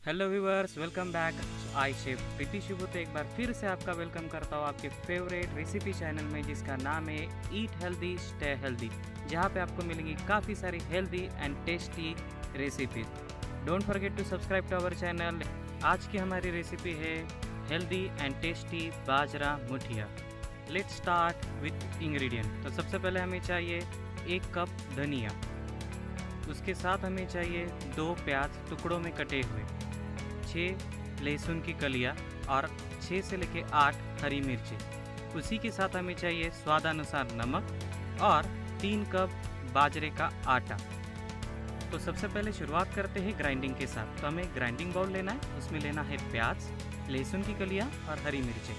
Hello viewers, welcome back. I chef Preeti शुभ तो एक बार फिर से आपका वेलकम करता हूँ आपके फेवरेट रेसिपी चैनल में, जिसका नाम है ईट हेल्दी स्टे हेल्दी, जहाँ पे आपको मिलेंगी काफ़ी सारी healthy and tasty recipe. Don't forget to subscribe to our channel. आज की हमारी रेसिपी है हेल्दी एंड टेस्टी बाजरा मुठिया। Let's start with ingredient. तो सबसे पहले हमें चाहिए 1 कप धनिया, उसके साथ हमें चाहिए 2 प्याज टुकड़ों में कटे हुए, 6 लहसुन की कलियां और 6 से लेके 8 हरी मिर्ची। उसी के साथ हमें चाहिए स्वादानुसार नमक और 3 कप बाजरे का आटा। तो सबसे पहले शुरुआत करते हैं ग्राइंडिंग के साथ। तो हमें ग्राइंडिंग बाउल लेना है, उसमें लेना है प्याज, लहसुन की कलियां और हरी मिर्ची।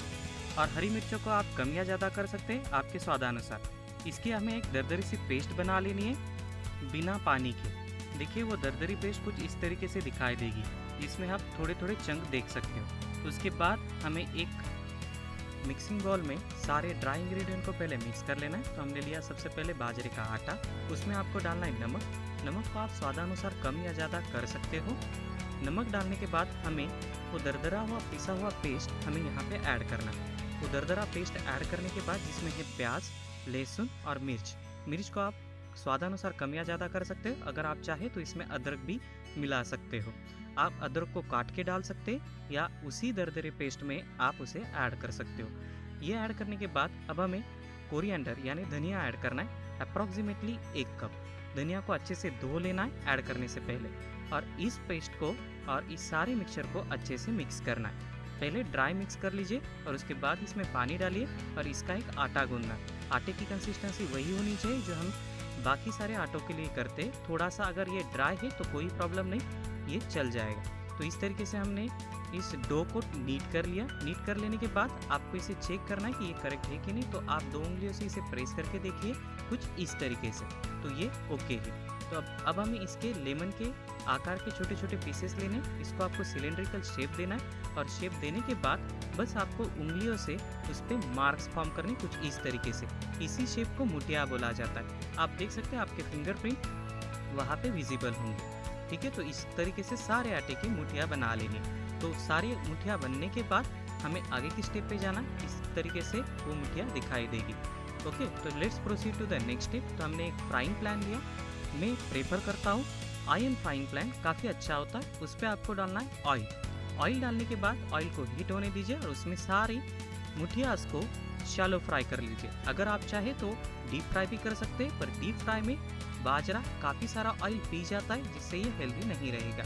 और हरी मिर्चों को आप कम या ज़्यादा कर सकते हैं आपके स्वादानुसार। इसकी हमें एक दरदरी सी पेस्ट बना लेनी है बिना पानी के। देखिए वो दरदरी पेस्ट कुछ इस तरीके से दिखाई देगी, जिसमें आप थोड़े थोड़े चंक देख सकते हो। उसके बाद हमें एक मिक्सिंग बाउल में सारे ड्राई इंग्रेडिएंट को पहले मिक्स कर लेना है। तो हमने लिया सबसे पहले बाजरे का आटा, उसमें आपको डालना है नमक। नमक को आप स्वादानुसार कम या ज़्यादा कर सकते हो। नमक डालने के बाद हमें वो दरदरा हुआ पिसा हुआ पेस्ट हमें यहाँ पे ऐड करना है। वो दरदरा पेस्ट ऐड करने के बाद जिसमें है प्याज, लहसुन और मिर्च को आप स्वादानुसार कम या ज़्यादा कर सकते हो। अगर आप चाहे तो इसमें अदरक भी मिला सकते हो। आप अदरक को काट के डाल सकते हैं या उसी दरदरे पेस्ट में आप उसे ऐड कर सकते हो। ये ऐड करने के बाद अब हमें कोरिएंडर यानी धनिया ऐड करना है, अप्रॉक्सीमेटली 1 कप। धनिया को अच्छे से धो लेना है ऐड करने से पहले, और इस पेस्ट को और इस सारे मिक्सचर को अच्छे से मिक्स करना है। पहले ड्राई मिक्स कर लीजिए और उसके बाद इसमें पानी डालिए और इसका एक आटा गूंदना। आटे की कंसिस्टेंसी वही होनी चाहिए जो हम बाकी सारे आटों के लिए करते। थोड़ा सा अगर ये ड्राई है तो कोई प्रॉब्लम नहीं, ये चल जाएगा। तो इस तरीके से हमने इस डो को नीट कर लिया। नीट कर लेने के बाद आपको इसे चेक करना है कि ये करेक्ट है कि नहीं। तो आप 2 उंगलियों से इसे प्रेस करके देखिए कुछ इस तरीके से, तो ये ओके है। तो अब हमें इसके लेमन के आकार के छोटे छोटे पीसेस लेने। इसको आपको सिलेंड्रिकल शेप देना है और शेप देने के बाद बस आपको उंगलियों से उस पर मार्क्स फॉर्म करने कुछ इस तरीके से। इसी शेप को मुठिया बोला जाता है। आप देख सकते हैं आपके फिंगरप्रिंट वहाँ पे विजिबल होंगे। ठीक है, तो इस तरीके से सारे आटे की मुठिया बना लेनी। तो सारी मुठिया बनने के बाद हमें आगे की स्टेप पे जाना। इस तरीके से वो मुठिया दिखाई देगी। ओके, तो let's proceed to the next step. तो हमने एक फ्राइंग पैन लिया। मैं प्रेफर करता हूँ आयरन फ्राइंग पैन, काफ़ी अच्छा होता है। उस पर आपको डालना है ऑयल। ऑयल डालने के बाद ऑयल को हीट होने दीजिए और उसमें सारी मुठियास को शैलो फ्राई कर लीजिए। अगर आप चाहे तो डीप फ्राई भी कर सकते हैं, पर डीप फ्राई में बाजरा काफ़ी सारा ऑयल पी जाता है, जिससे ये हेल्दी नहीं रहेगा।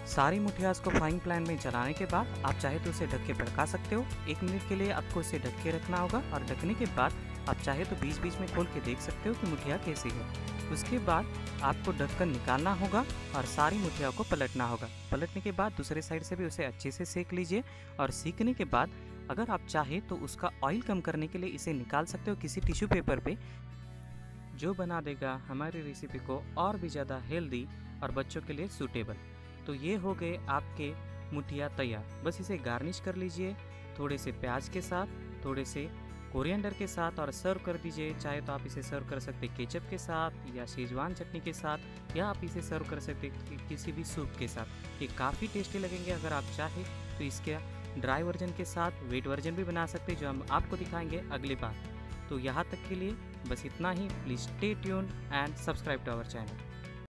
सारी मुठियास को फ्राइंग पैन में चलाने के बाद आप चाहे तो उसे ढक के पका सकते हो। 1 मिनट के लिए आपको इसे ढक के रखना होगा और ढकने के बाद आप चाहे तो बीच बीच में खोल के देख सकते हो कि मुठिया कैसी है। उसके बाद आपको ढककर निकालना होगा और सारी मुठिया को पलटना होगा। पलटने के बाद दूसरे साइड से भी उसे अच्छे से सेक लीजिए। और सेकने के बाद अगर आप चाहे तो उसका ऑयल कम करने के लिए इसे निकाल सकते हो किसी टिश्यू पेपर पे, जो बना देगा हमारी रेसिपी को और भी ज़्यादा हेल्दी और बच्चों के लिए सूटेबल। तो ये हो गए आपके मुठिया तैयार। बस इसे गार्निश कर लीजिए थोड़े से प्याज के साथ, थोड़े से कोरिएंडर के साथ और सर्व कर दीजिए। चाहे तो आप इसे सर्व कर सकते केचप के साथ या शेजवान चटनी के साथ, या आप इसे सर्व कर सकते किसी भी सूप के साथ। ये काफ़ी टेस्टी लगेंगे। अगर आप चाहे तो इसके ड्राई वर्जन के साथ वेट वर्जन भी बना सकते हैं, जो हम आपको दिखाएंगे अगली बार। तो यहाँ तक के लिए बस इतना ही। Please stay tuned and subscribe to our channel.